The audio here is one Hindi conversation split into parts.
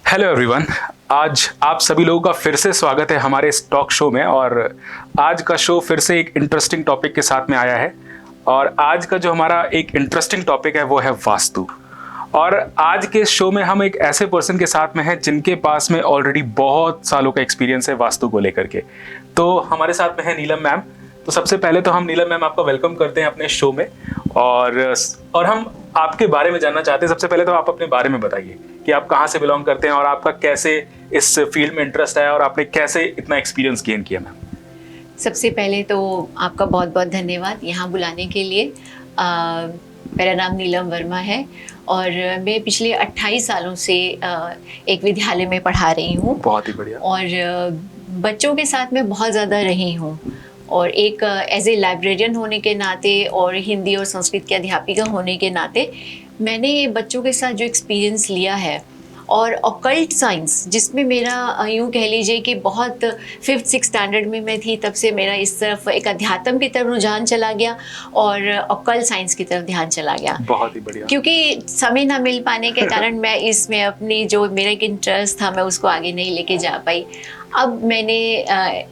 Hello everyone. आज आप सभी लोगों का फिर से स्वागत है हमारे इस टॉक शो में। और आज का शो फिर से एक इंटरेस्टिंग टॉपिक के साथ में आया है। और आज का जो हमारा एक इंटरेस्टिंग टॉपिक है वो है वास्तु। और आज के शो में हम एक ऐसे पर्सन के साथ में हैं जिनके पास में ऑलरेडी बहुत सालों का एक्सपीरियंस है वास्तु को लेकर के। तो हमारे साथ में है नीलम मैम। तो सबसे पहले तो हम नीलम मैम आपका वेलकम करते हैं अपने शो में। और हम आपके बारे में जानना चाहते हैं। सबसे पहले तो आप अपने बारे में बताइए कि आप कहाँ से बिलोंग करते हैं और आपका कैसे इस फील्ड में इंटरेस्ट आया और आपने कैसे इतना एक्सपीरियंस गेन किया मैम। सबसे पहले तो आपका बहुत बहुत धन्यवाद यहाँ बुलाने के लिए। मेरा नाम नीलम वर्मा है और मैं पिछले 28 सालों से एक विद्यालय में पढ़ा रही हूँ। बहुत ही बढ़िया। और बच्चों के साथ मैं बहुत ज़्यादा रही हूँ और एक एज ए लाइब्रेरियन होने के नाते और हिंदी और संस्कृत की अध्यापिका होने के नाते मैंने बच्चों के साथ जो एक्सपीरियंस लिया है और ऑकल्ट साइंस जिसमें मेरा यूँ कह लीजिए कि बहुत 5th-6th स्टैंडर्ड में मैं थी, तब से मेरा इस तरफ एक अध्यात्म की तरफ रुझान चला गया और ऑकल्ट साइंस की तरफ ध्यान चला गया। बहुत ही बढ़िया। क्योंकि समय ना मिल पाने के कारण मैं इसमें अपनी जो मेरा एक इंटरेस्ट था मैं उसको आगे नहीं लेके जा पाई। अब मैंने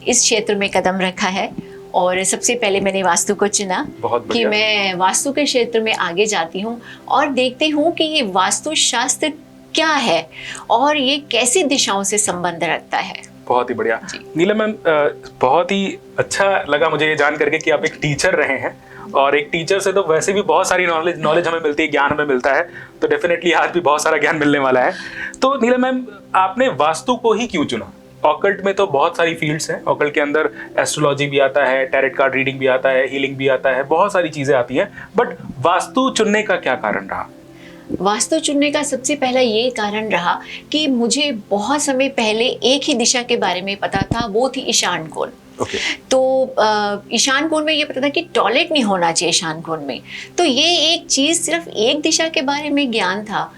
इस क्षेत्र में कदम रखा है और सबसे पहले मैंने वास्तु को चुना कि मैं वास्तु के क्षेत्र में आगे जाती हूँ और देखती हूँ कि ये वास्तु शास्त्र क्या है और ये कैसी दिशाओं से संबंध रखता है। बहुत ही बढ़िया नीलम मैम। बहुत ही अच्छा लगा मुझे ये जान करके कि आप एक टीचर रहे हैं और एक टीचर से तो वैसे भी बहुत सारी नॉलेज हमें मिलती है, ज्ञान हमें मिलता है। तो डेफिनेटली आज भी बहुत सारा ज्ञान मिलने वाला है। तो नीलम मैम, आपने वास्तु को ही क्यों चुना? ऑकल्ट में तो बहुत सारी फील्ड्स हैं। ऑकल्ट के अंदर एस्ट्रोलॉजी भी आता है, टैरेट कार्ड रीडिंग भी आता है, हीलिंग भी आता है, बहुत सारी चीजें आती हैं। बट वास्तु चुनने का क्या कारण रहा? वास्तु चुनने का सबसे पहला ये कारण रहा कि मुझे बहुत समय पहले एक ही दिशा के बारे में पता था, वो थी ईशान कोण। तो ईशान कोण में ये पता था कि टॉयलेट नहीं होना चाहिए ईशान कोण में। तो ये एक चीज़ सिर्फ एक दिशा के बारे में ज्ञान था।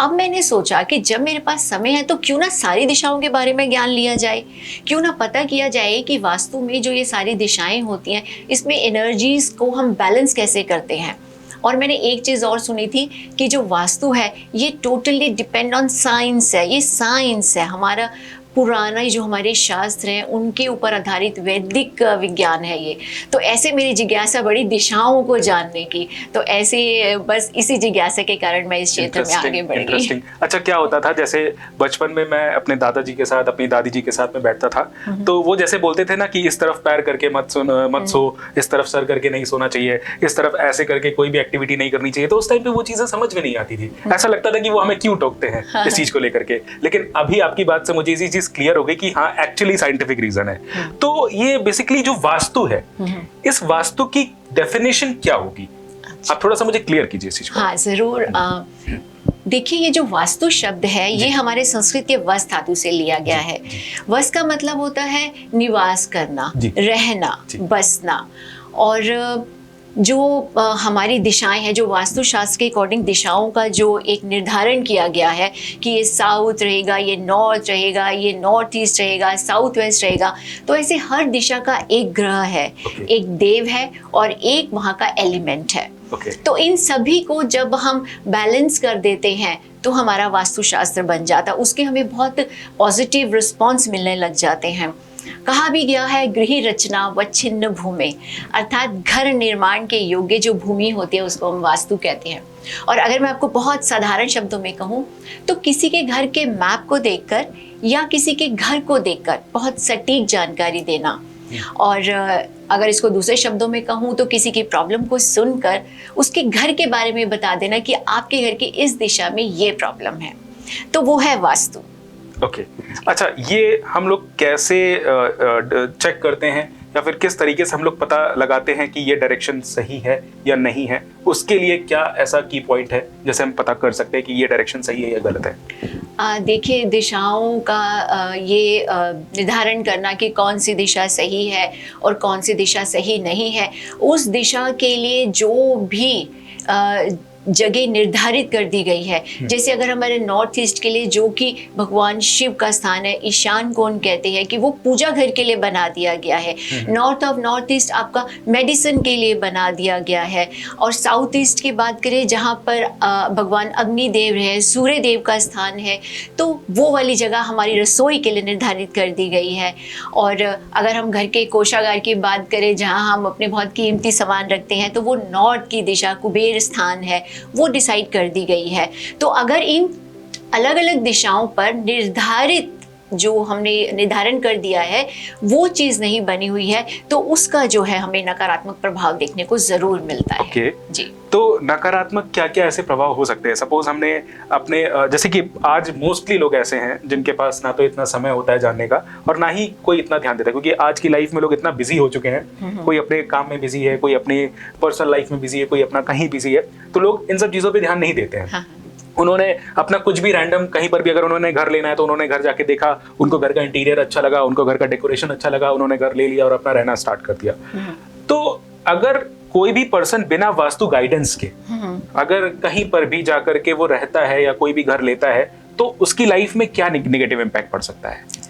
अब मैंने सोचा कि जब मेरे पास समय है तो क्यों ना सारी दिशाओं के बारे में ज्ञान लिया जाए, क्यों ना पता किया जाए कि वास्तु में जो ये सारी दिशाएं होती हैं इसमें एनर्जीज को हम बैलेंस कैसे करते हैं। और मैंने एक चीज़ और सुनी थी कि जो वास्तु है ये टोटली डिपेंड ऑन साइंस है। ये साइंस है, हमारा पुराना जो हमारे शास्त्र हैं उनके ऊपर आधारित वैदिक विज्ञान है ये। तो ऐसे मेरी जिज्ञासा बड़ी दिशाओं को जानने की, तो ऐसे बस इसी जिज्ञासा के कारण मैं इस क्षेत्र में आगे बढ़ गई। अच्छा, क्या होता था जैसे बचपन में मैं अपने दादाजी के साथ, अपनी दादी जी के साथ में बैठता था, तो वो जैसे बोलते थे ना कि इस तरफ पैर करके मत सो, इस तरफ सर करके नहीं सोना चाहिए, इस तरफ ऐसे करके कोई भी एक्टिविटी नहीं करनी चाहिए। तो उस टाइम पे वो चीजें समझ में नहीं आती थी। ऐसा लगता था कि वो हमें क्यों टोकते हैं इस चीज को लेकर के। लेकिन अभी आपकी बात से मुझे इसी चीज क्लियर हो गई कि हाँ, एक्चुअली साइंटिफिक रीजन है। तो ये बेसिकली जो वास्तु है, इस वास्तु की डेफिनेशन क्या होगी? आप थोड़ा सा मुझे क्लियर कीजिए इस चीज को। हाँ जरूर। देखिए, ये जो वास्तु शब्द है ये हमारे संस्कृत के वस धातु से लिया गया है। वस का मतलब होता है निवास करना, रहना, बसना। और जो हमारी दिशाएं हैं, जो वास्तुशास्त्र के अकॉर्डिंग दिशाओं का जो एक निर्धारण किया गया है कि ये साउथ रहेगा, ये नॉर्थ रहेगा, ये नॉर्थ ईस्ट रहेगा, साउथ वेस्ट रहेगा। तो ऐसे हर दिशा का एक ग्रह है, एक देव है और एक वहाँ का एलिमेंट है। तो इन सभी को जब हम बैलेंस कर देते हैं तो हमारा वास्तुशास्त्र बन जाता है। उसके हमें बहुत पॉजिटिव रिस्पॉन्स मिलने लग जाते हैं। कहा भी गया है गृह रचना व छिन्न भूमि, अर्थात घर निर्माण के योग्य जो भूमि होती है उसको हम वास्तु कहते हैं। और अगर मैं आपको बहुत साधारण शब्दों में कहूँ तो किसी के घर के मैप को देखकर या किसी के घर को देखकर बहुत सटीक जानकारी देना, और अगर इसको दूसरे शब्दों में कहूँ तो किसी की प्रॉब्लम को सुनकर उसके घर के बारे में बता देना कि आपके घर की इस दिशा में ये प्रॉब्लम है, तो वो है वास्तु। अच्छा, ये हम लोग कैसे चेक करते हैं या फिर किस तरीके से हम लोग पता लगाते हैं कि ये डायरेक्शन सही है या नहीं है? उसके लिए क्या ऐसा की पॉइंट है जैसे हम पता कर सकते हैं कि ये डायरेक्शन सही है या गलत है? देखिए, दिशाओं का ये निर्धारण करना कि कौन सी दिशा सही है और कौन सी दिशा सही नहीं है, उस दिशा के लिए जो भी जगह निर्धारित कर दी गई है। जैसे अगर हमारे नॉर्थ ईस्ट के लिए, जो कि भगवान शिव का स्थान है, ईशान कोण कहते हैं कि वो पूजा घर के लिए बना दिया गया है। नॉर्थ ऑफ नॉर्थ ईस्ट आपका मेडिसिन के लिए बना दिया गया है। और साउथ ईस्ट की बात करें जहाँ पर भगवान अग्निदेव है, सूर्य देव का स्थान है, तो वो वाली जगह हमारी रसोई के लिए निर्धारित कर दी गई है। और अगर हम घर के कोषागार की बात करें जहाँ हम अपने बहुत कीमती सामान रखते हैं, तो वो नॉर्थ की दिशा कुबेर स्थान है, वो डिसाइड कर दी गई है। तो अगर इन अलग अलग दिशाओं पर निर्धारित जो हमने निर्धारण कर दिया है वो चीज नहीं बनी हुई है, तो उसका जो है हमें नकारात्मक प्रभाव देखने को जरूर मिलता है। ओके। जी। तो नकारात्मक क्या क्या ऐसे प्रभाव हो सकते हैं? सपोज हमने अपने जैसे कि आज मोस्टली लोग ऐसे हैं जिनके पास ना तो इतना समय होता है जानने का और ना ही कोई इतना ध्यान देता है, क्योंकि आज की लाइफ में लोग इतना बिजी हो चुके हैं। कोई अपने काम में बिजी है, कोई अपनी पर्सनल लाइफ में बिजी है, कोई अपना कहीं बिजी है, तो लोग इन सब चीजों पर ध्यान नहीं देते हैं। हाँ। उन्होंने अपना कुछ भी रैंडम कहीं पर भी अगर उन्होंने घर लेना है तो उन्होंने घर जाके देखा, उनको घर का इंटीरियर अच्छा लगा, उनको घर का डेकोरेशन अच्छा लगा, उन्होंने घर ले लिया और अपना रहना स्टार्ट कर दिया। तो अगर कोई भी पर्सन बिना वास्तु गाइडेंस के अगर कहीं पर भी जाकर के वो रहता है या कोई भी घर लेता है, तो उसकी लाइफ में क्या निगेटिव इम्पैक्ट पड़ सकता है?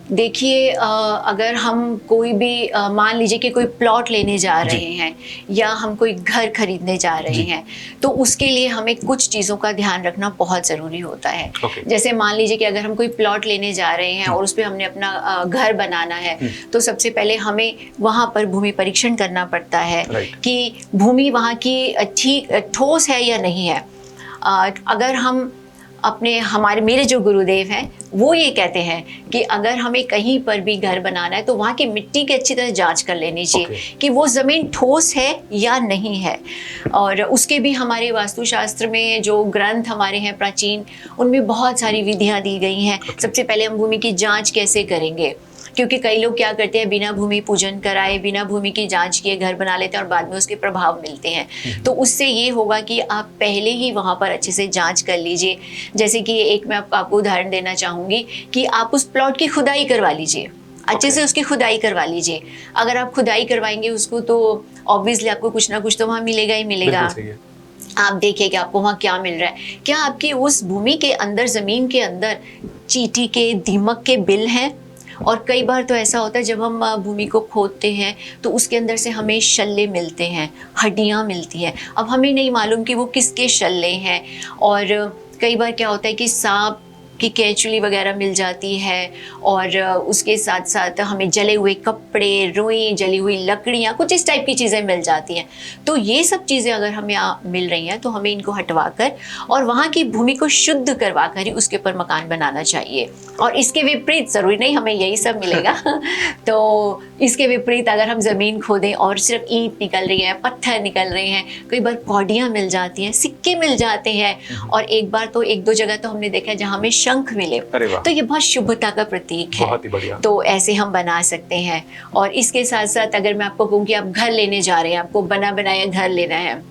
देखिए, अगर हम कोई भी मान लीजिए कि कोई प्लॉट लेने जा रहे हैं या हम कोई घर खरीदने जा रहे हैं, तो उसके लिए हमें कुछ चीज़ों का ध्यान रखना बहुत ज़रूरी होता है। जैसे मान लीजिए कि अगर हम कोई प्लॉट लेने जा रहे हैं और उस पर हमने अपना घर बनाना है, तो सबसे पहले हमें वहाँ पर भूमि परीक्षण करना पड़ता है कि भूमि वहाँ की ठीक ठोस है या नहीं है। अगर हम मेरे जो गुरुदेव हैं वो ये कहते हैं कि अगर हमें कहीं पर भी घर बनाना है तो वहाँ की मिट्टी की अच्छी तरह जांच कर लेनी चाहिए कि वो ज़मीन ठोस है या नहीं है। और उसके भी हमारे वास्तुशास्त्र में जो ग्रंथ हमारे हैं प्राचीन, उनमें बहुत सारी विधियाँ दी गई हैं। सबसे पहले हम भूमि की जाँच कैसे करेंगे, क्योंकि कई लोग क्या करते हैं, बिना भूमि पूजन कराए, बिना भूमि की जांच किए घर बना लेते हैं और बाद में उसके प्रभाव मिलते हैं। तो उससे ये होगा कि आप पहले ही वहाँ पर अच्छे से जांच कर लीजिए। जैसे कि एक मैं आपको उदाहरण देना चाहूँगी कि आप उस प्लॉट की खुदाई करवा लीजिए, अच्छे से उसकी खुदाई करवा लीजिए। अगर आप खुदाई करवाएंगे उसको तो ऑब्वियसली आपको कुछ ना कुछ तो वहाँ मिलेगा ही मिलेगा। आप देखिए कि आपको वहाँ क्या मिल रहा है। क्या आपकी उस भूमि के अंदर, ज़मीन के अंदर चींटी के, दीमक के बिल हैं? और कई बार तो ऐसा होता है जब हम भूमि को खोदते हैं तो उसके अंदर से हमें शल्ले मिलते हैं, हड्डियां मिलती हैं। अब हमें नहीं मालूम कि वो किसके शल्ले हैं। और कई बार क्या होता है कि सांप की केंचुली वगैरह मिल जाती है और उसके साथ साथ हमें जले हुए कपड़े, रुई, जली हुई लकड़ियाँ, कुछ इस टाइप की चीज़ें मिल जाती हैं। तो ये सब चीज़ें अगर हमें मिल रही हैं तो हमें इनको हटवा कर और वहाँ की भूमि को शुद्ध करवा कर ही उसके ऊपर मकान बनाना चाहिए। और इसके विपरीत, ज़रूरी नहीं हमें यही सब मिलेगा तो इसके विपरीत अगर हम ज़मीन खोदें और सिर्फ ईंट निकल रही है, पत्थर निकल रहे हैं, कई बार कौड़ियाँ मिल जाती हैं, सिक्के मिल जाते हैं। और एक बार तो एक दो जगह तो हमने देखा है जहाँ हमें शंख मिले, तो ये बहुत शुभता का प्रतीक है। बहुत ही बढ़िया। तो ऐसे हम बना सकते हैं। और इसके साथ साथ अगर मैं आपको कहूँ कि आप घर लेने जा रहे हैं, आपको बना बनाया घर लेना है,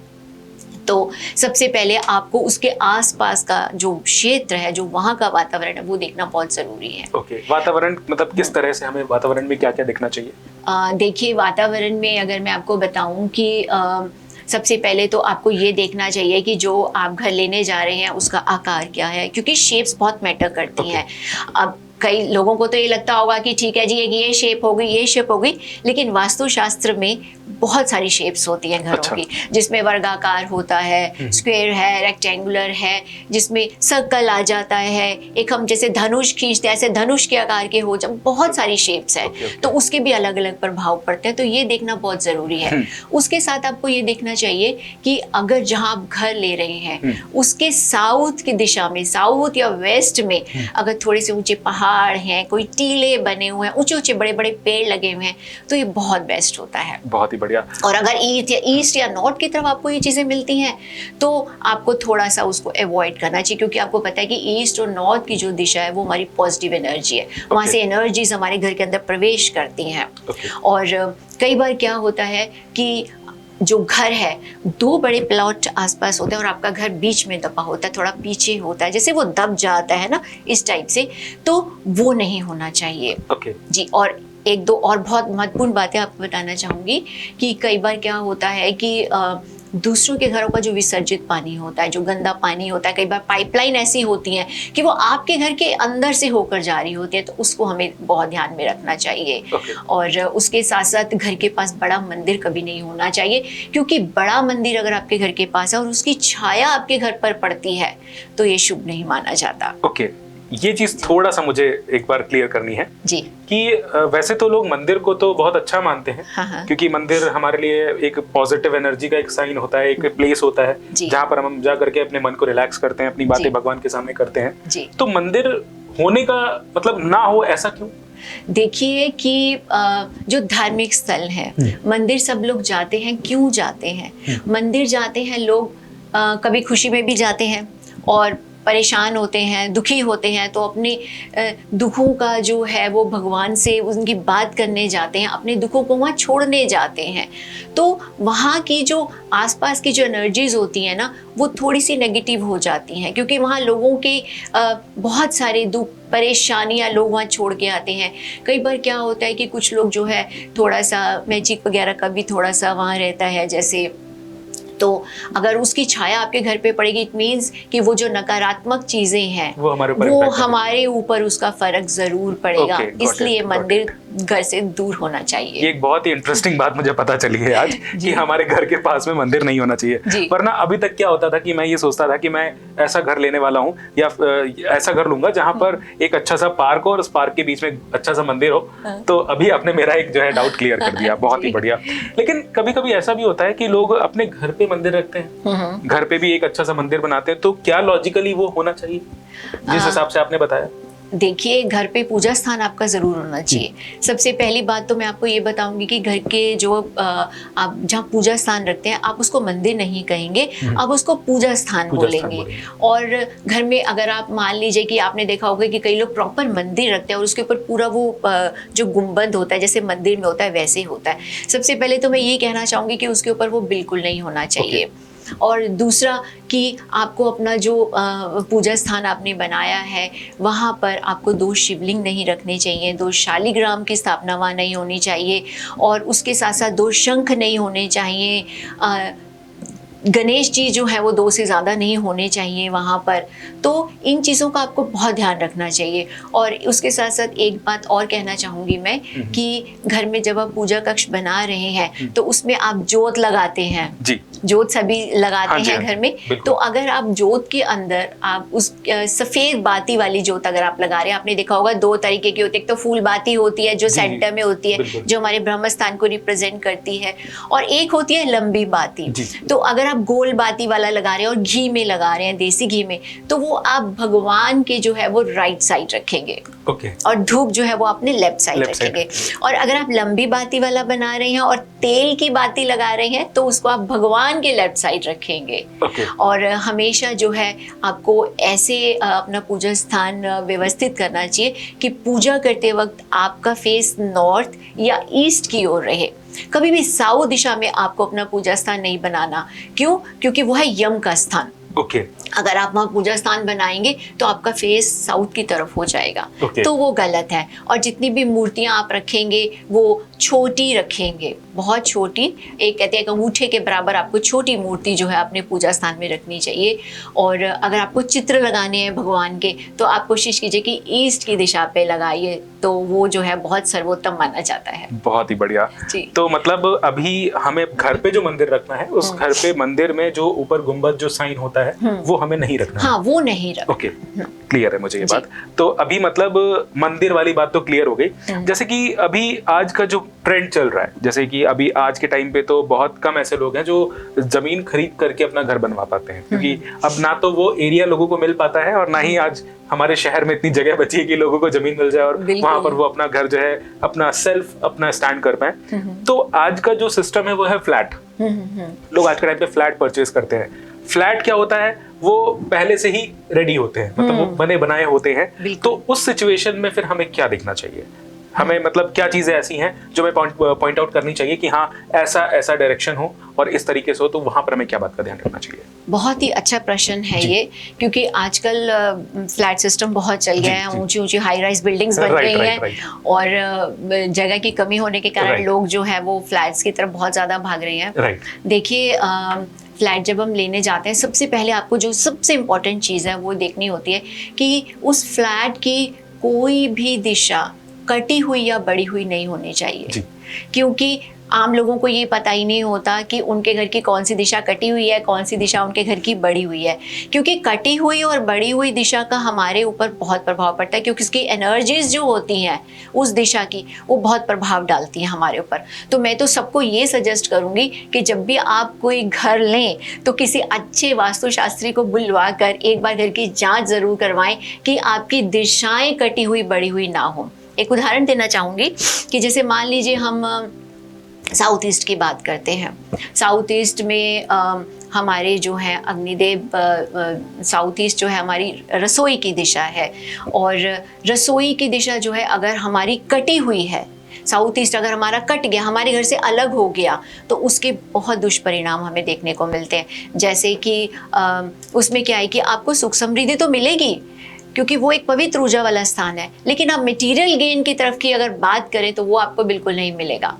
तो सबसे पहले आपको उसके आसपास का जो क्षेत्र है, जो वहाँ का वातावरण है, वो देखना बहुत ज़रूरी है। ओके। वातावरण मतलब किस तरह से, हमें वातावरण में क्या क्या देखना चाहिए? देखिए, वातावरण में अगर मैं आपको बताऊं कि सबसे पहले तो आपको ये देखना चाहिए कि जो आप घर लेने जा रहे हैं उसका आकार क्या है, क्योंकि शेप्स बहुत मैटर करती हैं। अब कई लोगों को तो ये लगता होगा कि ठीक है जी, ये शेप हो गई, ये शेप हो गई, लेकिन वास्तुशास्त्र में बहुत सारी शेप्स होती हैं घरों की, जिसमें वर्गाकार होता है, स्क्वायर है, रेक्टेंगुलर है, जिसमें सर्कल आ जाता है, एक हम जैसे धनुष खींचते हैं ऐसे धनुष के आकार के हो, जब बहुत सारी शेप्स हैं तो उसके भी अलग अलग प्रभाव पड़ते हैं। तो ये देखना बहुत ज़रूरी है। उसके साथ आपको ये देखना चाहिए कि अगर जहाँ आप घर ले रहे हैं उसके साउथ की दिशा में, साउथ या वेस्ट में अगर थोड़े से ऊंचे पहाड़ हैं, कोई टीले बने हुए हैं, ऊंचे ऊंचे बड़े बड़े पेड़ लगे हुए हैं, तो ये बहुत बेस्ट होता है। बहुत ही बढ़िया। और अगर ईस्ट या नॉर्थ की तरफ आपको ये चीज़ें मिलती हैं तो आपको थोड़ा सा उसको अवॉइड करना चाहिए, क्योंकि आपको पता है कि ईस्ट और नॉर्थ की जो दिशा है वो हमारी पॉजिटिव एनर्जी है। वहाँ से एनर्जीज हमारे घर के अंदर प्रवेश करती हैं। और कई बार क्या होता है कि जो घर है, दो बड़े प्लॉट आसपास होते हैं और आपका घर बीच में दबा होता है, थोड़ा पीछे होता है, जैसे वो दब जाता है ना, इस टाइप से, तो वो नहीं होना चाहिए। जी। और एक दो और बहुत महत्वपूर्ण बातें आपको बताना चाहूँगी कि कई बार क्या होता है कि दूसरों के घरों का जो विसर्जित पानी होता है, जो गंदा पानी होता है, कई बार पाइपलाइन ऐसी होती है कि वो आपके घर के अंदर से होकर जा रही होती है, तो उसको हमें बहुत ध्यान में रखना चाहिए। और उसके साथ साथ घर के पास बड़ा मंदिर कभी नहीं होना चाहिए, क्योंकि बड़ा मंदिर अगर आपके घर के पास है और उसकी छाया आपके घर पर पड़ती है तो ये शुभ नहीं माना जाता। ओके, ये चीज थोड़ा सा मुझे एक बार क्लियर करनी है जी कि वैसे तो लोग मंदिर को तो बहुत अच्छा मानते हैं, हाँ। क्योंकि मंदिर हमारे लिए एक पॉजिटिव एनर्जी का एक साइन होता है, एक प्लेस होता है जहाँ पर हम जा करके अपने मन को रिलैक्स करते हैं, अपनी बातें भगवान के सामने करते हैं। तो मंदिर होने का मतलब ना हो, ऐसा क्यों? देखिए कि जो धार्मिक स्थल है, मंदिर सब लोग जाते हैं, क्यों जाते हैं? मंदिर जाते हैं लोग कभी खुशी में भी जाते हैं और परेशान होते हैं, दुखी होते हैं, तो अपने दुखों का जो है वो भगवान से उनकी बात करने जाते हैं, अपने दुखों को वहाँ छोड़ने जाते हैं। तो वहाँ की जो आसपास की जो एनर्जीज होती हैं ना, वो थोड़ी सी नेगेटिव हो जाती हैं, क्योंकि वहाँ लोगों के बहुत सारे दुख परेशानियाँ लोग वहाँ छोड़ के आते हैं। कई बार क्या होता है कि कुछ लोग जो है थोड़ा सा मैजिक वगैरह का भी थोड़ा सा वहाँ रहता है, जैसे तो अगर उसकी छाया आपके घर पे पड़ेगी, इट मीन्स कि वो जो नकारात्मक चीजें हैं वो हमारे ऊपर उसका फर्क जरूर पड़ेगा। इसलिए मंदिर घर से दूर होना चाहिए। ये एक बहुत ही इंटरेस्टिंग बात मुझे पता चली है आज कि हमारे घर के पास में मंदिर नहीं होना चाहिए। वरना अभी तक क्या होता था कि मैं ये सोचता था कि मैं ऐसा घर लेने वाला हूँ या ऐसा घर लूंगा जहाँ पर एक अच्छा सा पार्क हो और उस पार्क के बीच में अच्छा सा मंदिर हो। तो अभी आपने मेरा एक जो है डाउट क्लियर कर दिया, बहुत ही बढ़िया। लेकिन कभी कभी ऐसा भी होता है कि लोग अपने घर पे मंदिर रखते हैं, घर पे भी एक अच्छा सा मंदिर बनाते हैं, तो क्या लॉजिकली वो होना चाहिए जिस हिसाब से आपने बताया? देखिए, घर पे पूजा स्थान आपका जरूर होना चाहिए। सबसे पहली बात तो मैं आपको ये बताऊंगी कि घर के जो आप जहाँ पूजा स्थान रखते हैं, आप उसको मंदिर नहीं कहेंगे, आप उसको पूजा स्थान बोलेंगे। और घर में अगर आप मान लीजिए कि आपने देखा होगा कि कई लोग प्रॉपर मंदिर रखते हैं और उसके ऊपर पूरा वो जो गुंबद होता है जैसे मंदिर में होता है वैसे होता है। सबसे पहले तो मैं ये कहना चाहूँगी कि उसके ऊपर वो बिल्कुल नहीं होना चाहिए। और दूसरा कि आपको अपना जो पूजा स्थान आपने बनाया है वहाँ पर आपको 2 शिवलिंग नहीं रखने चाहिए, 2 शालिग्राम की स्थापना वहाँ नहीं होनी चाहिए, और उसके साथ साथ 2 शंख नहीं होने चाहिए। गणेश जी जो है वो 2 से ज़्यादा नहीं होने चाहिए वहाँ पर। तो इन चीज़ों का आपको बहुत ध्यान रखना चाहिए। और उसके साथ साथ एक बात और कहना चाहूँगी मैं कि घर में जब आप पूजा कक्ष बना रहे हैं तो उसमें आप जोत लगाते हैं जी। जोत सभी लगाते हैं घर में। तो अगर आप जोत के अंदर आप उस सफ़ेद बाती वाली जोत अगर आप लगा रहे हैं, आपने देखा होगा 2 तरीके की होती है। एक तो फूल बाती होती है जो सेंटर में होती है, जो हमारे ब्रह्म स्थान को रिप्रेजेंट करती है, और एक होती है लंबी बाती। तो अगर आप गोल बाती वाला लगा रहे हैं और घी में लगा रहे हैं, देसी घी में, तो वो आप भगवान के जो है वो राइट साइड रखेंगे और धूप जो है वो अपने लेफ्ट साइड रखेंगे। और अगर आप लंबी बाती वाला बना रहे हैं और तेल की बाती लगा रहे हैं तो उसको आप भगवान के लेफ्ट साइड रखेंगे। और हमेशा जो है आपको ऐसे अपना पूजा स्थान व्यवस्थित करना चाहिए कि पूजा करते वक्त आपका फेस नॉर्थ या ईस्ट की ओर रहे। कभी भी साउथ दिशा में आपको अपना पूजा स्थान नहीं बनाना। क्यों? क्योंकि वो है यम का स्थान। अगर आप वहाँ पूजा स्थान बनाएंगे तो आपका फेस साउथ की तरफ हो जाएगा। तो वो गलत है। और जितनी भी मूर्तियाँ आप रखेंगे वो छोटी रखेंगे, बहुत छोटी। एक कहते हैं अंगूठे के बराबर आपको छोटी मूर्ति जो है अपने पूजा स्थान में रखनी चाहिए। और अगर आपको चित्र लगाने हैं भगवान के तो आप कोशिश कीजिए कि ईस्ट की दिशा पे लगाइए, तो वो जो है बहुत सर्वोत्तम माना जाता है। बहुत ही बढ़िया। तो मतलब अभी हमें घर पे जो मंदिर रखना है, उस घर पे मंदिर में जो ऊपर गुंबद जो साइन होता है वो हमें नहीं रखना। हाँ, वो नहीं रखना। ओके, क्लियर है मुझे ये बात। तो अभी मतलब मंदिर वाली बात तो क्लियर हो गई। जैसे कि अभी आज का जो ट्रेंड चल रहा है, जैसे कि अभी आज के टाइम पे तो बहुत कम ऐसे लोग हैं जो जमीन खरीद करके अपना घर बनवा पाते हैं, क्योंकि अब ना तो वो एरिया लोगों को मिल पाता है और ना ही आज हमारे शहर में इतनी जगह बची है कि लोगों को जमीन मिल जाए और वहां पर वो अपना घर जो है अपना सेल्फ अपना स्टैंड कर पाए। तो आज का जो सिस्टम है वो है फ्लैट। लोग आज के टाइम पे फ्लैट परचेज करते हैं। फ्लैट क्या होता है, वो पहले से ही रेडी होते हैं, मतलब वो बने बनाए होते हैं। तो उस सिचुएशन में फिर हमें क्या देखना चाहिए? हमें मतलब क्या चीजें ऐसी हैं जो मैं पॉइंट आउट करनी चाहिए कि हाँ ऐसा डायरेक्शन हो और इस तरीके से हो, तो वहां पर हमें क्या बात का ध्यान रखना चाहिए? बहुत ही अच्छा प्रश्न है ये, क्योंकि आजकल फ्लैट सिस्टम बहुत चल गया है, ऊंची ऊंची हाई राइज बिल्डिंग्स बन गई हैं और जगह की कमी होने के कारण लोग जो है वो फ्लैट्स की तरफ बहुत ज्यादा भाग रहे हैं। देखिए, फ्लैट जब हम लेने जाते हैं, सबसे पहले आपको जो सबसे इम्पोर्टेंट चीज़ है वो देखनी होती है कि उस फ्लैट की कोई भी दिशा कटी हुई या बड़ी हुई नहीं होनी चाहिए। क्योंकि आम लोगों को ये पता ही नहीं होता कि उनके घर की कौन सी दिशा कटी हुई है, कौन सी दिशा उनके घर की बड़ी हुई है। क्योंकि कटी हुई और बड़ी हुई दिशा का हमारे ऊपर बहुत प्रभाव पड़ता है, क्योंकि उसकी एनर्जीज जो होती हैं उस दिशा की, वो बहुत प्रभाव डालती हैं हमारे ऊपर। तो मैं तो सबको ये सजेस्ट करूँगी कि जब भी आप कोई घर लें तो किसी अच्छे वास्तुशास्त्री को बुलवा कर एक बार घर की जाँच ज़रूर करवाएं कि आपकी दिशाएँ कटी हुई बड़ी हुई ना हो। एक उदाहरण देना चाहूँगी कि जैसे मान लीजिए हम साउथ ईस्ट की बात करते हैं। साउथ ईस्ट में हमारे जो है अग्निदेव, साउथ ईस्ट जो है हमारी रसोई की दिशा है, और रसोई की दिशा जो है अगर हमारी कटी हुई है, साउथ ईस्ट अगर हमारा कट गया, हमारे घर से अलग हो गया, तो उसके बहुत दुष्परिणाम हमें देखने को मिलते हैं। जैसे कि उसमें क्या है कि आपको सुख समृद्धि तो मिलेगी क्योंकि वो एक पवित्र ऊर्जा वाला स्थान है, लेकिन आप मटेरियल गेन की तरफ की अगर बात करें तो वो आपको बिल्कुल नहीं मिलेगा।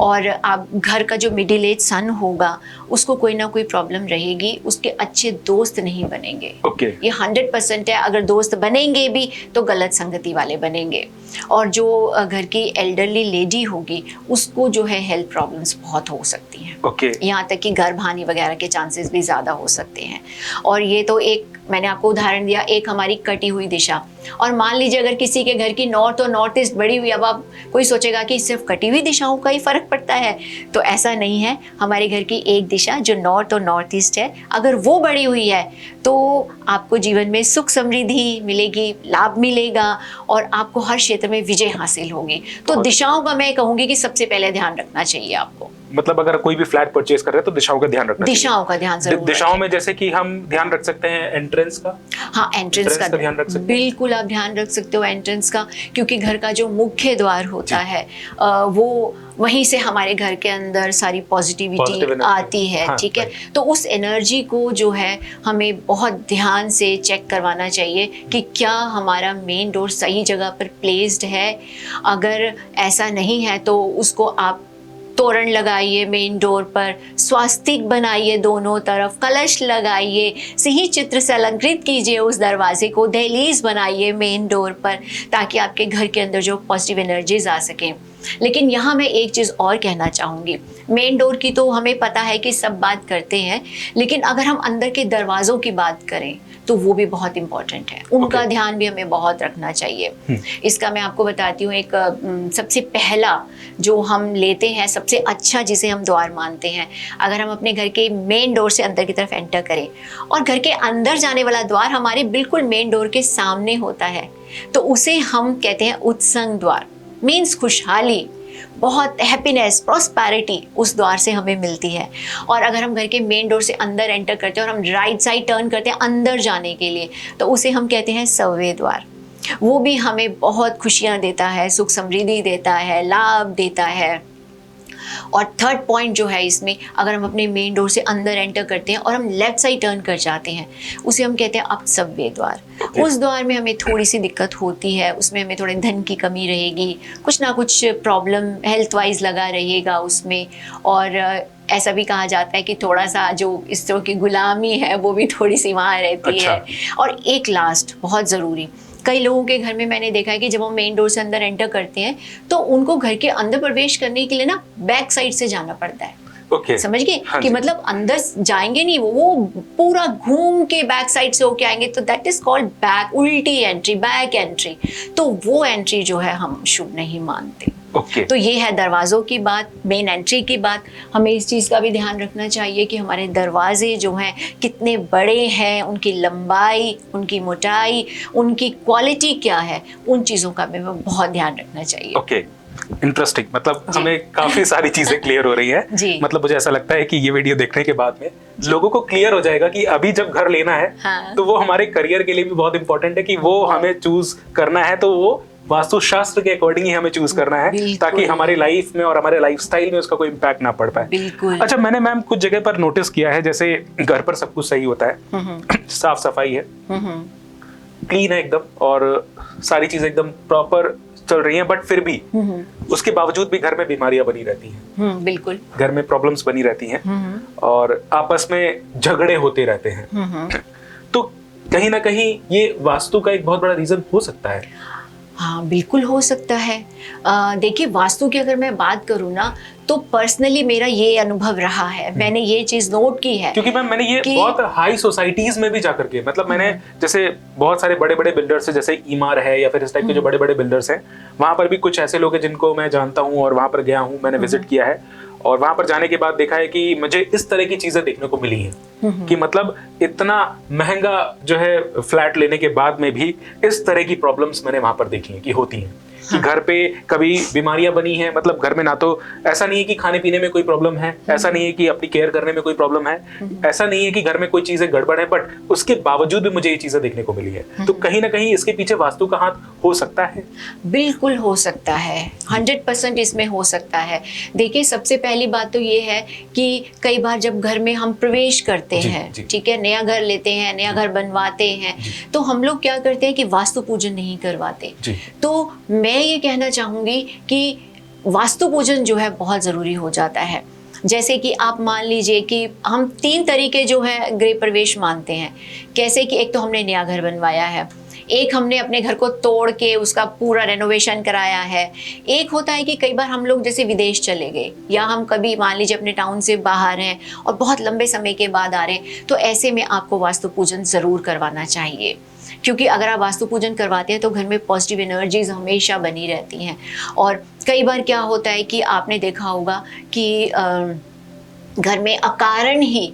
और आप घर का जो मिडिल एज सन होगा उसको कोई ना कोई प्रॉब्लम रहेगी, उसके अच्छे दोस्त नहीं बनेंगे। ये 100% है। अगर दोस्त बनेंगे भी तो गलत संगति वाले बनेंगे। और जो घर की एल्डरली लेडी होगी उसको जो है हेल्थ प्रॉब्लम्स बहुत हो सकती हैं। यहाँ तक कि गर्भहानि वगैरह के चांसेस भी ज़्यादा हो सकते हैं। और ये तो एक मैंने आपको उदाहरण दिया, एक हमारी कटी हुई दिशा। और मान लीजिए अगर किसी के घर की नॉर्थ और नॉर्थ ईस्ट बड़ी हुई, अब आप कोई सोचेगा कि सिर्फ कटी हुई दिशाओं का ही फर्क पड़ता है, तो ऐसा नहीं है। हमारे घर की एक दिशा जो नॉर्थ और नॉर्थ ईस्ट है, अगर वो बड़ी हुई है तो आपको जीवन में सुख समृद्धि मिलेगी, लाभ मिलेगा और आपको हर क्षेत्र में विजय हासिल होगी। तो दिशाओं का मैं कहूँगी कि सबसे पहले ध्यान रखना चाहिए आपको। मतलब अगर कोई भी फ्लैट परचेज कर रहे हैं तो दिशाओं का ध्यान रखना चाहिए। दिशाओं का ध्यान जरूर दिशाओं में जैसे कि हम ध्यान रख सकते हैं एंट्रेंस का। हाँ, एंट्रेंस का ध्यान रख सकते हैं। बिल्कुल आप ध्यान रख सकते हो एंट्रेंस का, क्योंकि घर का जो मुख्य द्वार होता है वो वहीं से हमारे घर के अंदर सारी पॉजिटिविटी आती है। हाँ, ठीक है। तो उस एनर्जी को जो है हमें बहुत ध्यान से चेक करवाना चाहिए कि क्या हमारा मेन डोर सही जगह पर प्लेस्ड है। अगर ऐसा नहीं है तो उसको आप तोरण लगाइए मेन डोर पर, स्वास्तिक बनाइए दोनों तरफ, कलश लगाइए, सिंह चित्र से अलंकृत कीजिए उस दरवाजे को, दहलीज बनाइए मेन डोर पर, ताकि आपके घर के अंदर जो पॉजिटिव एनर्जीज आ सकें। लेकिन यहाँ मैं एक चीज़ और कहना चाहूँगी, मेन डोर की तो हमें पता है कि सब बात करते हैं, लेकिन अगर हम अंदर के दरवाज़ों की बात करें तो वो भी बहुत इम्पॉर्टेंट है। उनका ध्यान भी हमें बहुत रखना चाहिए। इसका मैं आपको बताती हूँ। एक सबसे पहला जो हम लेते हैं, सबसे अच्छा जिसे हम द्वार मानते हैं, अगर हम अपने घर के मेन डोर से अंदर की तरफ एंटर करें और घर के अंदर जाने वाला द्वार हमारे बिल्कुल मेन डोर के सामने होता है, तो उसे हम कहते हैं उत्संग द्वार। मीन्स खुशहाली, बहुत हैप्पीनेस, प्रॉस्पेरिटी उस द्वार से हमें मिलती है। और अगर हम घर के मेन डोर से अंदर एंटर करते हैं और हम राइट साइड टर्न करते हैं अंदर जाने के लिए, तो उसे हम कहते हैं सव्वे द्वार। वो भी हमें बहुत खुशियाँ देता है, सुख समृद्धि देता है, लाभ देता है। और थर्ड पॉइंट जो है इसमें, अगर हम अपने मेन डोर से अंदर एंटर करते हैं और हम लेफ्ट साइड टर्न कर जाते हैं, उसे हम कहते हैं अपसव्य द्वार। उस द्वार में हमें थोड़ी सी दिक्कत होती है, उसमें हमें थोड़े धन की कमी रहेगी, कुछ ना कुछ प्रॉब्लम हेल्थ वाइज लगा रहेगा उसमें। और ऐसा भी कहा जाता है कि थोड़ा सा जो इस तरह की गुलामी है वो भी थोड़ी सी वहाँ रहती है। और एक लास्ट बहुत ज़रूरी, कई लोगों के घर में मैंने देखा है कि जब हम मेन डोर से अंदर एंटर करते हैं तो उनको घर के अंदर प्रवेश करने के लिए ना बैक साइड से जाना पड़ता है। समझ गए? कि मतलब अंदर जाएंगे नहीं, वो पूरा घूम के बैक साइड से होके आएंगे, तो दैट इज कॉल्ड बैक, उल्टी एंट्री, बैक एंट्री। तो वो एंट्री जो है हम शुभ नहीं मानते। तो ये है दरवाज़ों की बात, मेन एंट्री की बात। हमें इस चीज़ का भी ध्यान रखना चाहिए कि हमारे दरवाजे जो हैं कितने बड़े हैं, उनकी लंबाई, उनकी मोटाई, उनकी क्वालिटी क्या है, उन चीज़ों का भी हमें बहुत ध्यान रखना चाहिए। इंटरेस्टिंग। मतलब हमें काफी सारी चीजें क्लियर हो रही है। मतलब मुझे ऐसा लगता है कि ये वीडियो देखने के बाद में लोगों को क्लियर हो जाएगा कि अभी जब घर लेना है तो वो हमारे करियर के लिए भी बहुत इंपॉर्टेंट है कि वो हमें चूज करना है, तो वो वास्तुशास्त्र के अकॉर्डिंग ही हमें चूज करना है, ताकि हमारी लाइफ में और हमारे लाइफस्टाइल में उसका कोई इम्पैक्ट ना पड़ पाए। अच्छा, मैंने मैम कुछ जगह पर नोटिस किया है, जैसे घर पर सब कुछ सही होता है, साफ सफाई है, क्लीन है एकदम, और सारी चीजें एकदम प्रॉपर चल रही हैं, बट फिर भी उसके बावजूद भी घर में बीमारियां बनी रहती हैं। बिल्कुल, घर में प्रॉब्लम्स बनी रहती हैं और आपस में झगड़े होते रहते हैं। तो कहीं ना कहीं ये वास्तु का एक बहुत बड़ा रीजन हो सकता है। हाँ, बिल्कुल हो सकता है। देखिए, वास्तु की अगर मैं बात करूँ ना, तो पर्सनली मेरा ये अनुभव रहा है, मैंने ये चीज़ नोट की है। क्योंकि मैम मैंने ये बहुत हाई सोसाइटीज में भी जाकर के, मतलब मैंने जैसे बहुत सारे बड़े बड़े बिल्डर्स हैं, जैसे ईमार है या फिर इस टाइप के जो बड़े बड़े बिल्डर्स हैं, वहां पर भी कुछ ऐसे लोग हैं जिनको मैं जानता हूँ और वहां पर गया हूँ, मैंने विजिट किया है। और वहां पर जाने के बाद देखा है कि मुझे इस तरह की चीजें देखने को मिली हैं कि मतलब इतना महंगा जो है फ्लैट लेने के बाद में भी इस तरह की प्रॉब्लम्स मैंने वहां पर देखी हैं कि होती हैं। कि घर पे कभी बीमारियां बनी हैं, मतलब घर में ना तो ऐसा नहीं है कि खाने पीने में कोई प्रॉब्लम है, ऐसा नहीं है कि अपनी केयर करने में कोई प्रॉब्लम है, ऐसा नहीं है कि घर में कोई चीजें गड़बड़ है, बट उसके बावजूद भी मुझे ये चीजें देखने को मिली है। तो कहीं ना कहीं इसके पीछे वास्तु का हाथ हो सकता है। बिल्कुल हो सकता है, 100% इसमें हो सकता है। देखिए, सबसे पहली बात तो ये है कि कई बार जब घर में हम प्रवेश करते हैं, ठीक है, नया घर लेते हैं, नया घर बनवाते हैं, तो हम लोग क्या करते हैं कि वास्तु पूजन नहीं करवाते। तो मैं ये कहना चाहूंगी कि वास्तु पूजन जो है बहुत ज़रूरी हो जाता है। जैसे कि आप मान लीजिए कि हम 3 तरीके जो है गृह प्रवेश मानते हैं। कैसे कि एक तो हमने नया घर बनवाया है, एक हमने अपने घर को तोड़ के उसका पूरा रेनोवेशन कराया है, एक होता है कि कई बार हम लोग जैसे विदेश चले गए या हम कभी मान लीजिए अपने टाउन से बाहर हैं और बहुत लंबे समय के बाद आ रहे हैं, तो ऐसे में आपको वास्तु पूजन ज़रूर करवाना चाहिए। क्योंकि अगर आप वास्तु पूजन करवाते हैं तो घर में पॉजिटिव एनर्जीज हमेशा बनी रहती हैं। और कई बार क्या होता है कि आपने देखा होगा कि घर में अकारण ही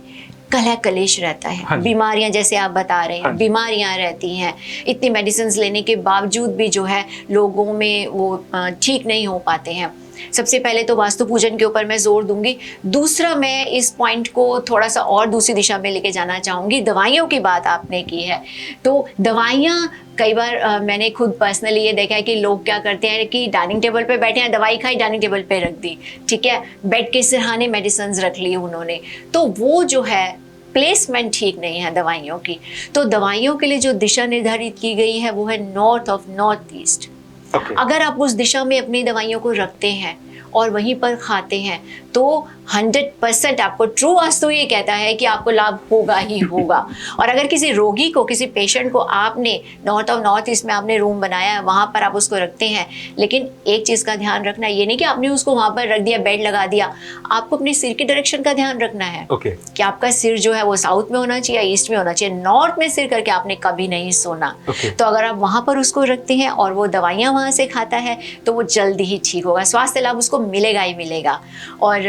कलह कलेश रहता है। हाँ, बीमारियां जैसे आप बता रहे हैं, हाँ, बीमारियां रहती हैं, इतनी मेडिसिन लेने के बावजूद भी जो है लोगों में वो ठीक नहीं हो पाते हैं। सबसे पहले तो वास्तु पूजन के ऊपर मैं जोर दूंगी। दूसरा, मैं इस पॉइंट को थोड़ा सा और दूसरी दिशा में लेके जाना चाहूँगी। दवाइयों की बात आपने की है, तो दवाइयाँ कई बार मैंने खुद पर्सनली ये देखा है कि लोग क्या करते हैं कि डाइनिंग टेबल पे बैठे हैं, दवाई खाई, डाइनिंग टेबल पे रख दी, ठीक है, बेड के सिरहाने मेडिसिन रख ली उन्होंने। तो वो जो है प्लेसमेंट ठीक नहीं है दवाइयों की। तो दवाइयों के लिए जो दिशा निर्धारित की गई है वो है नॉर्थ ऑफ नॉर्थ ईस्ट। अगर आप उस दिशा में अपनी दवाइयों को रखते हैं और वहीं पर खाते हैं तो 100% आपको ट्रू वास्तु ये कहता है कि आपको लाभ होगा ही होगा। और अगर किसी रोगी को, किसी पेशेंट को आपने नॉर्थ ऑफ नॉर्थ ईस्ट में आपने रूम बनाया है, वहाँ पर आप उसको रखते हैं, लेकिन एक चीज़ का ध्यान रखना, ये नहीं कि आपने उसको वहाँ पर रख दिया, बेड लगा दिया, आपको अपने सिर के डायरेक्शन का ध्यान रखना है कि आपका सिर जो है वो साउथ में होना चाहिए, ईस्ट में होना चाहिए। नॉर्थ में सिर करके आपने कभी नहीं सोना। तो अगर आप वहाँ पर उसको रखते हैं और वो दवाइयाँ वहाँ से खाता है तो वो जल्दी ही ठीक होगा, स्वास्थ्य लाभ उसको मिलेगा ही मिलेगा। और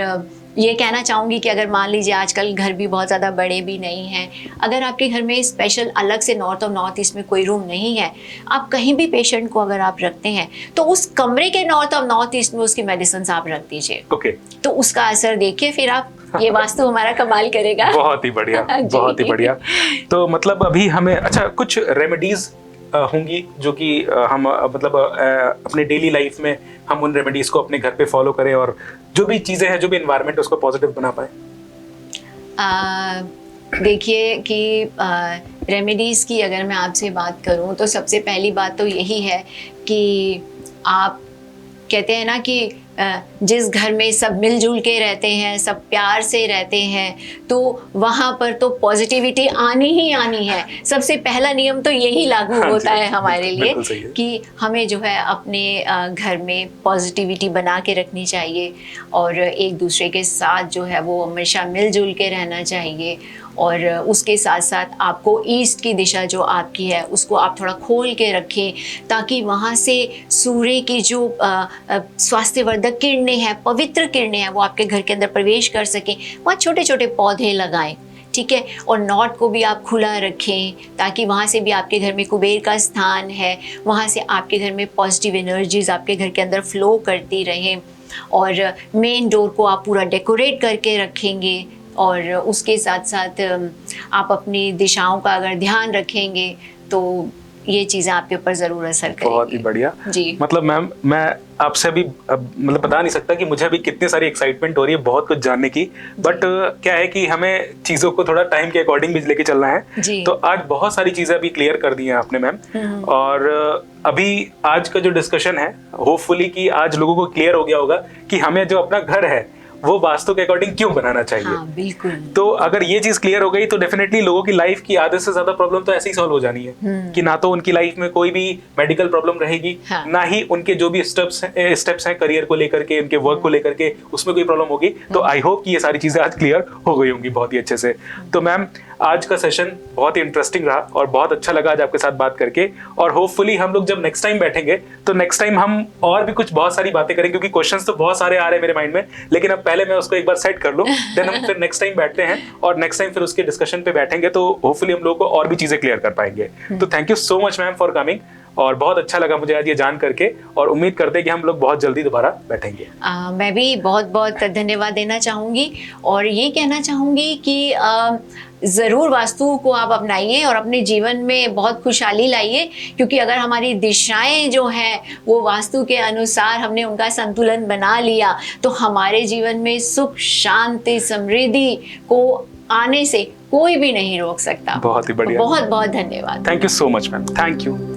ये कहना चाहूँगी कि अगर मान लीजिए आजकल घर भी बहुत ज़्यादा बड़े भी नहीं हैं, अगर आपके घर में स्पेशल अलग से नॉर्थ और नॉर्थ ईस्ट में कोई रूम नहीं है, आप कहीं भी पेशेंट को अगर आप रखते हैं तो उस कमरे के नॉर्थ और नॉर्थ ईस्ट में उसकी मेडिसिन आप रख दीजिए। तो उसका असर देखिए, फिर आप ये वास्तु हमारा कमाल करेगा। बहुत ही बढ़िया, बहुत ही बढ़िया। तो मतलब अभी हमें अच्छा कुछ रेमेडीज होंगी जो कि हम मतलब अपने डेली लाइफ में हम उन रेमेडीज को अपने घर पे फॉलो करें और जो भी चीज़ें हैं, जो भी एनवायरनमेंट उसको पॉजिटिव बना पाए। देखिए कि रेमेडीज़ की अगर मैं आपसे बात करूं तो सबसे पहली बात तो यही है कि आप कहते हैं ना कि जिस घर में सब मिलजुल के रहते हैं, सब प्यार से रहते हैं, तो वहाँ पर तो पॉजिटिविटी आनी ही आनी है। सबसे पहला नियम तो यही लागू होता है हमारे लिए कि हमें जो है अपने घर में पॉजिटिविटी बना के रखनी चाहिए और एक दूसरे के साथ जो है वो हमेशा मिलजुल के रहना चाहिए। और उसके साथ साथ आपको ईस्ट की दिशा जो आपकी है उसको आप थोड़ा खोल के रखें ताकि वहाँ से सूर्य की जो स्वास्थ्यवर्धक किरणें हैं, पवित्र किरणें हैं, वो आपके घर के अंदर प्रवेश कर सकें। वहाँ छोटे छोटे पौधे लगाएं, ठीक है। और नॉर्थ को भी आप खुला रखें ताकि वहाँ से भी आपके घर में कुबेर का स्थान है, वहाँ से आपके घर में पॉजिटिव एनर्जीज आपके घर के अंदर फ्लो करती रहें। और मेन डोर को आप पूरा डेकोरेट करके रखेंगे और उसके साथ साथ आप अपनी दिशाओं का अगर ध्यान रखेंगे तो ये चीजें आपके ऊपर जरूर असर करेंगी। बहुत ही बढ़िया जी। मतलब मैम मैं आपसे अभी मतलब बता नहीं सकता कि मुझे अभी कितनी सारी एक्साइटमेंट हो रही है बहुत कुछ जानने की, बट क्या है कि हमें चीजों को थोड़ा टाइम के अकॉर्डिंग भी लेके चलना है। तो आज बहुत सारी चीजें अभी क्लियर कर दी हैं आपने मैम, और अभी आज का जो डिस्कशन है होपफुली कि आज लोगों को क्लियर हो गया होगा कि हमें जो अपना घर है वो वास्तु के अकॉर्डिंग क्यों बनाना चाहिए। हाँ, बिल्कुल। तो अगर ये चीज क्लियर हो गई तो डेफिनेटली लोगों की लाइफ की आधे से ज्यादा प्रॉब्लम तो ऐसे ही सॉल्व हो जानी है कि ना तो उनकी लाइफ में कोई भी मेडिकल प्रॉब्लम रहेगी, हाँ। ना ही उनके जो भी स्टेप्स हैं करियर को लेकर के, उनके वर्क को लेकर के उसमें कोई प्रॉब्लम होगी। तो आई होप कि ये सारी चीजें आज क्लियर हो गई होंगी बहुत ही अच्छे से। तो मैम आज का सेशन बहुत ही इंटरेस्टिंग रहा और बहुत अच्छा लगा आज आपके साथ बात करके, और होपफुली हम लोग जब नेक्स्ट टाइम बैठेंगे तो नेक्स्ट टाइम हम और भी कुछ बहुत सारी बातें करेंगे, क्योंकि क्वेश्चंस तो बहुत सारे आ रहे हैं मेरे माइंड में, लेकिन अब पहले मैं उसको एक बार सेट कर लूं, देन हम फिर नेक्स्ट टाइम बैठते हैं और नेक्स्ट टाइम फिर उसके डिस्कशन पे बैठेंगे, तो होपफुली हम लोग को और भी चीजें क्लियर कर पाएंगे। तो thank you so much ma'am for coming, और बहुत अच्छा लगा मुझे आज ये जान करके, और उम्मीद करते हैं कि हम लोग बहुत जल्दी दोबारा बैठेंगे। मैं भी बहुत बहुत धन्यवाद देना चाहूँगी और ये कहना चाहूँगी कि ज़रूर वास्तु को आप अपनाइए और अपने जीवन में बहुत खुशहाली लाइए, क्योंकि अगर हमारी दिशाएं जो हैं वो वास्तु के अनुसार हमने उनका संतुलन बना लिया तो हमारे जीवन में सुख, शांति, समृद्धि को आने से कोई भी नहीं रोक सकता। बहुत ही बढ़िया, बहुत बहुत धन्यवाद। Thank you so much ma'am, thank you.